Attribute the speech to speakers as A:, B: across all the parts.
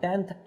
A: 10th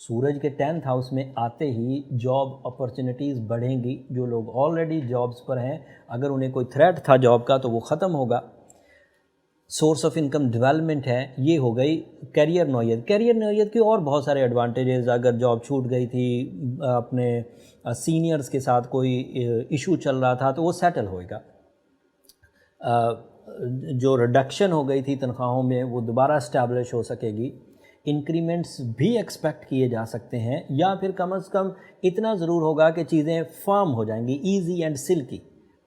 A: سورج کے 10th house میں آتے ہی جاب اپرچونیٹیز بڑھیں گی. جو لوگ آلریڈی جابس پر ہیں اگر انہیں کوئی تھریٹ تھا جاب کا تو وہ ختم ہوگا. سورس آف انکم ڈیولپمنٹ ہے. یہ ہو گئی کیریئر نوعیت. کیریئر نوعیت کے اور بہت سارے ایڈوانٹیجز. اگر جاب چھوٹ گئی تھی, اپنے سینئرز کے ساتھ کوئی ایشو چل رہا تھا تو وہ سیٹل ہوئے گا. جو ریڈکشن ہو گئی تھی تنخواہوں میں وہ دوبارہ اسٹیبلش ہو سکے گی. انکریمنٹس بھی ایکسپیکٹ کیے جا سکتے ہیں, یا پھر کم از کم اتنا ضرور ہوگا کہ چیزیں فارم ہو جائیں گی, easy and silky,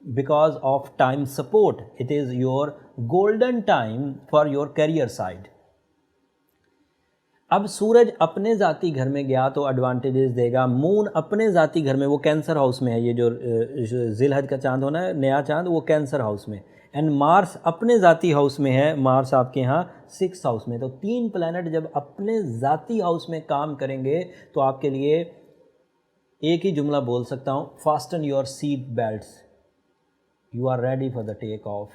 A: because of time support. It is your golden time for your career side. اب سورج اپنے ذاتی گھر میں گیا تو ایڈوانٹیجز دے گا. مون اپنے ذاتی گھر میں, وہ کینسر ہاؤس میں ہے, یہ جو ذی الحج کا چاند ہونا ہے نیا چاند, وہ کینسر ہاؤس میں. اینڈ مارس اپنے ذاتی ہاؤس میں ہے, مارس آپ کے ہاں 6 ہاؤس میں. تو 3 پلانٹ جب اپنے ذاتی ہاؤس میں کام کریں گے تو آپ کے لیے ایک ہی جملہ بول سکتا ہوں, fasten your seat belts, you are ready for the take off.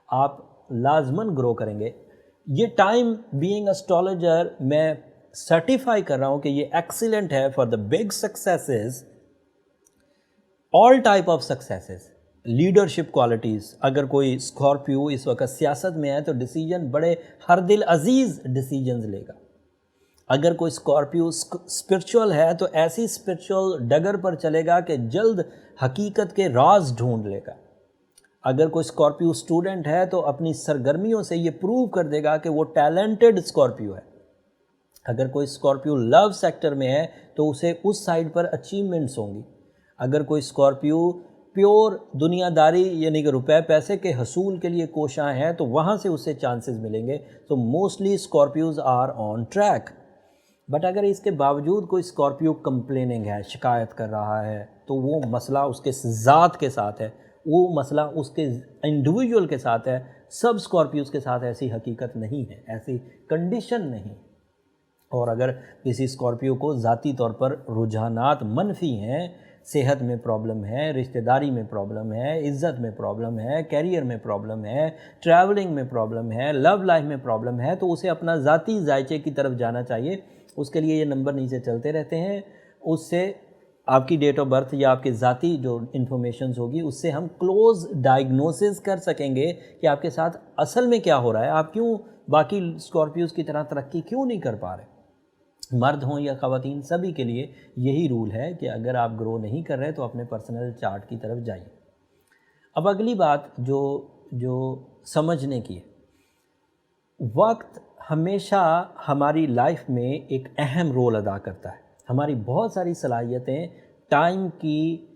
A: آپ لازماً گرو کریں گے. یہ ٹائم بینگ اسٹرالوجر میں سرٹیفائی کر رہا ہوں کہ یہ ایکسیلنٹ ہے for the big successes, all type of successes. Leadership qualities. اگر کوئی اسکارپیو اس وقت سیاست میں ہے تو ڈیسیجن بڑے ہر دل عزیز ڈیسیجنز لے گا. اگر کوئی اسکارپیو اسپرچول ہے تو ایسی اسپرچول ڈگر پر چلے گا کہ جلد حقیقت کے راز ڈھونڈ لے گا. اگر کوئی اسکارپیو اسٹوڈنٹ ہے تو اپنی سرگرمیوں سے یہ پروو کر دے گا کہ وہ ٹیلنٹڈ اسکارپیو ہے. اگر کوئی اسکارپیو لو سیکٹر میں ہے تو اسے اس سائڈ پر اچیومنٹس ہوں گی. اگر کوئی اسکارپیو پیور دنیا داری یعنی کہ روپے پیسے کے حصول کے لیے کوشاں ہے تو وہاں سے اسے چانسز ملیں گے. تو mostly Scorpios are on track. But اگر اس کے باوجود کوئی اسکارپیو کمپلیننگ ہے, شکایت کر رہا ہے, تو وہ مسئلہ اس کے ذات کے ساتھ ہے, وہ مسئلہ اس کے انڈیویجول کے ساتھ ہے. سب اسکارپیوز کے ساتھ ایسی حقیقت نہیں ہے, ایسی کنڈیشن نہیں. اور اگر کسی اسکارپیو کو ذاتی طور پر رجحانات منفی ہیں, صحت میں پرابلم ہے, رشتہ داری میں پرابلم ہے, عزت میں پرابلم ہے, کیریئر میں پرابلم ہے, ٹریولنگ میں پرابلم ہے, لو لائف میں پرابلم ہے, تو اسے اپنا ذاتی ذائچے کی طرف جانا چاہیے. اس کے لیے یہ نمبر نیچے چلتے رہتے ہیں. اس سے آپ کی ڈیٹ آف برتھ یا آپ کے ذاتی جو انفارمیشنز ہوگی اس سے ہم کلوز ڈائگنوسس کر سکیں گے کہ آپ کے ساتھ اصل میں کیا ہو رہا ہے, آپ کیوں باقی اسکارپیوز کی طرح ترقی کیوں نہیں کر پا رہے. مرد ہوں یا خواتین, سبھی کے لیے یہی رول ہے کہ اگر آپ گرو نہیں کر رہے تو اپنے پرسنل چارٹ کی طرف جائیے. اب اگلی بات جو سمجھنے کی ہے, وقت ہمیشہ ہماری لائف میں ایک اہم رول ادا کرتا ہے. ہماری بہت ساری صلاحیتیں ٹائم کی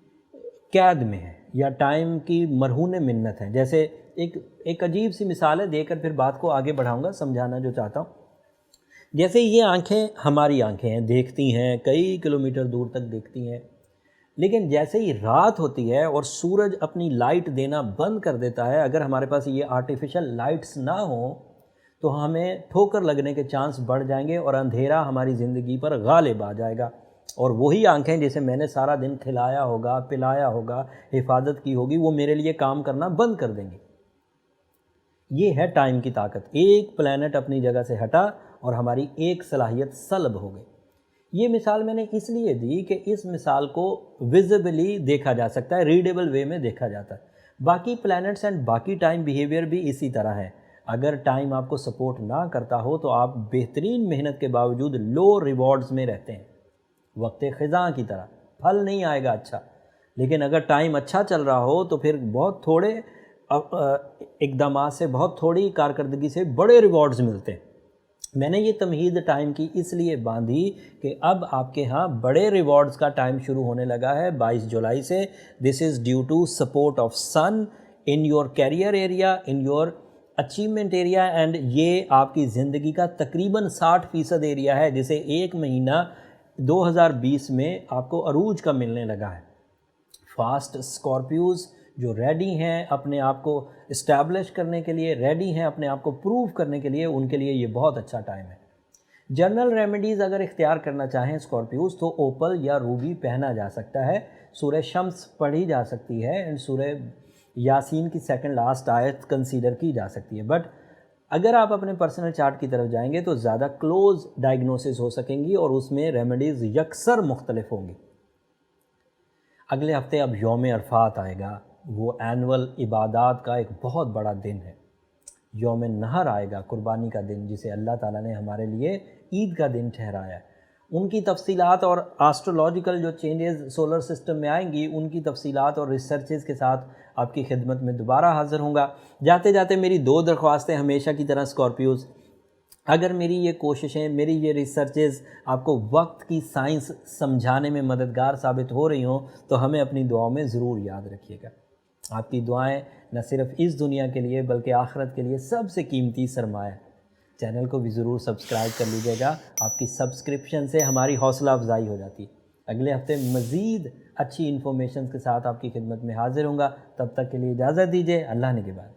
A: قید میں ہیں یا ٹائم کی مرہون منت ہیں. جیسے ایک عجیب سی مثال ہے, دے کر پھر بات کو آگے بڑھاؤں گا, سمجھانا جو چاہتا ہوں. جیسے یہ آنکھیں ہماری آنکھیں ہیں, دیکھتی ہیں, کئی کلومیٹر دور تک دیکھتی ہیں, لیکن جیسے ہی رات ہوتی ہے اور سورج اپنی لائٹ دینا بند کر دیتا ہے, اگر ہمارے پاس یہ آرٹیفیشل لائٹس نہ ہوں تو ہمیں ٹھوکر لگنے کے چانس بڑھ جائیں گے اور اندھیرا ہماری زندگی پر غالب آ جائے گا. اور وہی آنکھیں جسے میں نے سارا دن کھلایا ہوگا, پلایا ہوگا, حفاظت کی ہوگی, وہ میرے لیے کام کرنا بند کر دیں گے. یہ ہے ٹائم کی طاقت. ایک پلانٹ اپنی جگہ سے ہٹا اور ہماری ایک صلاحیت سلب ہو گئی. یہ مثال میں نے اس لیے دی کہ اس مثال کو ویزیبلی دیکھا جا سکتا ہے, ریڈیبل وے میں دیکھا جاتا ہے. باقی پلانٹس اینڈ باقی ٹائم بیہیویئر بھی اسی طرح ہے. اگر ٹائم آپ کو سپورٹ نہ کرتا ہو تو آپ بہترین محنت کے باوجود لو ریوارڈز میں رہتے ہیں, وقت خزاں کی طرح. پھل نہیں آئے گا اچھا. لیکن اگر ٹائم اچھا چل رہا ہو تو پھر بہت تھوڑے اقدامات سے, بہت تھوڑی کارکردگی سے بڑے ریوارڈز ملتے ہیں. میں نے یہ تمہید ٹائم کی اس لیے باندھی کہ اب آپ کے ہاں بڑے ریوارڈز کا ٹائم شروع ہونے لگا ہے 22 جولائی سے. This is due to support of sun in your career area, in your achievement area, and یہ آپ کی زندگی کا تقریباً 60% ایریا ہے جسے ایک مہینہ 2020 میں آپ کو عروج کا ملنے لگا ہے. فاسٹ اسکارپیوز جو ریڈی ہیں اپنے آپ کو اسٹیبلش کرنے کے لیے, ریڈی ہیں اپنے آپ کو پروو کرنے کے لیے, ان کے لیے یہ بہت اچھا ٹائم ہے. جنرل ریمیڈیز اگر اختیار کرنا چاہیں اسکارپیوز تو اوپل یا روبی پہنا جا سکتا ہے, سورہ شمس پڑھی جا سکتی ہے, اینڈ سورہ یاسین کی سیکنڈ لاسٹ آیت کنسیڈر کی جا سکتی ہے. بٹ اگر آپ اپنے پرسنل چارٹ کی طرف جائیں گے تو زیادہ کلوز ڈائگنوسس ہو سکیں گی اور اس میں ریمیڈیز یکسر مختلف ہوں گی۔ اگلے ہفتے اب یوم عرفات آئے گا، وہ اینول عبادات کا ایک بہت بڑا دن ہے۔ یوم نحر آئے گا، قربانی کا دن، جسے اللہ تعالیٰ نے ہمارے لیے عید کا دن ٹھہرایا ہے۔ ان کی تفصیلات اور آسٹرولوجیکل جو چینجز سولر سسٹم میں آئیں گی، ان کی تفصیلات اور ریسرچز کے ساتھ آپ کی خدمت میں دوبارہ حاضر ہوں گا۔ جاتے جاتے میری 2 درخواستیں ہمیشہ کی طرح اسکارپیوز، اگر میری یہ کوششیں، میری یہ ریسرچز آپ کو وقت کی سائنس سمجھانے میں مددگار ثابت ہو رہی ہوں تو ہمیں اپنی دعاؤں میں ضرور یاد رکھیے گا۔ آپ کی دعائیں نہ صرف اس دنیا کے لیے بلکہ آخرت کے لیے سب سے قیمتی سرمایہ ہے۔ چینل کو بھی ضرور سبسکرائب کر لیجیے گا، آپ کی سبسکرپشن سے ہماری حوصلہ افزائی ہو جاتی ہے۔ اگلے ہفتے مزید اچھی انفارمیشن کے ساتھ آپ کی خدمت میں حاضر ہوں گا، تب تک کے لیے اجازت دیجیے، اللہ نے کے بعد۔